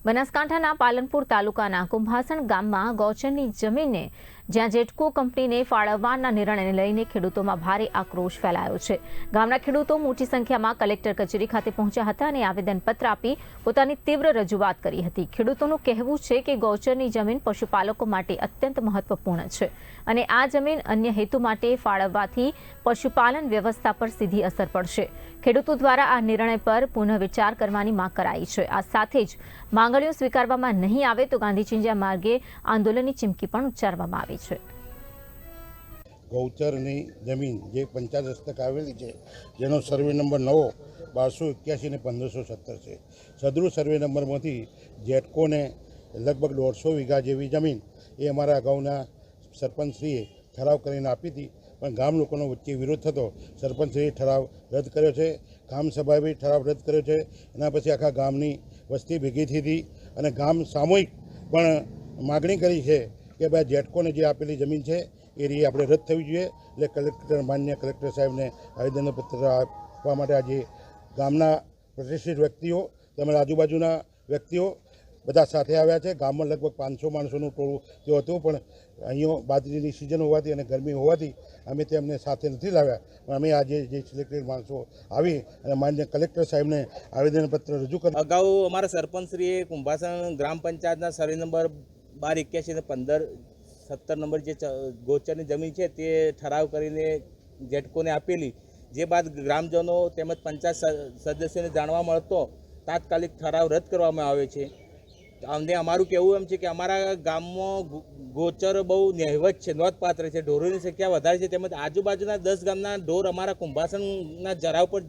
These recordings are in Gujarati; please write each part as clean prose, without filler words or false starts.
બનાસકાંઠાના પાલનપુર તાલુકાના કુંભાસણ ગામમાં ગૌચરની જમીનને જ્યાં જેટકો કંપનીને ફાળવવાના નિર્ણયને લઈને ખેડૂતોમાં ભારે આક્રોશ ફેલાયો છે। ગામના ખેડૂતો મોટી સંખ્યામાં કલેક્ટર કચેરી ખાતે પહોંચ્યા હતા અને આવેદનપત્ર આપી પોતાની તીવ્ર રજૂઆત કરી હતી। ખેડૂતોનું કહેવું છે કે ગૌચરની જમીન પશુપાલકો માટે અત્યંત મહત્વપૂર્ણ છે અને આ જમીન અન્ય હેતુ માટે ફાળવવાથી પશુપાલન વ્યવસ્થા પર સીધી અસર પડશે। ખેડૂતો દ્વારા આ નિર્ણય પર પુનઃવિચાર કરવાની માંગ કરાઈ છે। આ સાથે જ માંગણીઓ સ્વીકારવામાં નહીં આવે તો ગાંધી ચિંધ્યા માર્ગે આંદોલનની ચીમકી પણ ઉચ્ચારવામાં આવી છે। ગૌચરની જમીન જે પંચાયત હસ્તક આવેલી છે, જેનો સર્વે નંબર 9 1281 ને 1570 છે। સદરૂ સર્વે નંબરમાંથી જેટકોને લગભગ 150 વીઘા જેવી જમીન એ અમારા અગાઉના સરપંચશ્રીએ ઠરાવ કરીને આપી હતી, પણ ગામ લોકોનો વચ્ચે વિરોધ થતો સરપંચશ્રીએ ઠરાવ રદ કર્યો છે। ગામ સભાએ બી ઠરાવ રદ કર્યો છે। એના પછી આખા ગામની વસ્તી ભેગી થઈ હતી અને ગામ સામૂહિક પણ માગણી કરી છે કે ભાઈ જેટકોને જે આપેલી જમીન છે એ રીતે આપણે રદ થવી જોઈએ। એટલે માન્ય કલેક્ટર સાહેબને આવેદનપત્ર આપવા માટે આજે ગામના પ્રતિષ્ઠિત વ્યક્તિઓ તેમજ આજુબાજુના વ્યક્તિઓ બધા સાથે આવ્યા છે। ગામમાં લગભગ 500 માણસોનું ટોળું તેઓ હતું, પણ અહીંયા બાજરીની સિઝન હોવાથી અને ગરમી હોવાથી અમે તેમને સાથે નથી લાવ્યા, પણ અમે આજે જે સિલેક્ટેડ માણસો આવી અને માન્ય કલેક્ટર સાહેબને આવેદનપત્ર રજૂ કર્યું। અગાઉ અમારા સરપંચશ્રીએ કુંભાસણ ગ્રામ પંચાયતના સર્વે નંબર 1281 ને 1570 નંબર જે ગોચરની જમીન છે તે ઠરાવ કરીને જેટકોને આપેલી, જે બાદ ગ્રામજનો તેમજ પંચાયત સદસ્યોને જાણવા મળતો તાત્કાલિક ઠરાવ રદ કરવામાં આવે છે। અમને અમારું કહેવું એમ છે કે અમારા ગામમાં ગોચર બહુ નહેવત છે, નોંધપાત્ર છે, ઢોરોની સંખ્યા વધારે છે, તેમજ આજુબાજુના 10 ગામના ઢોર અમારા કુંભાસણના જરાવ પર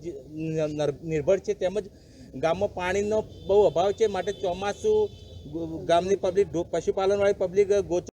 નિર્ભર છે, તેમજ ગામમાં પાણીનો બહુ અભાવ છે। માટે ચોમાસું ગામની પબ્લિક પશુપાલનવાળી પબ્લિક ગોચર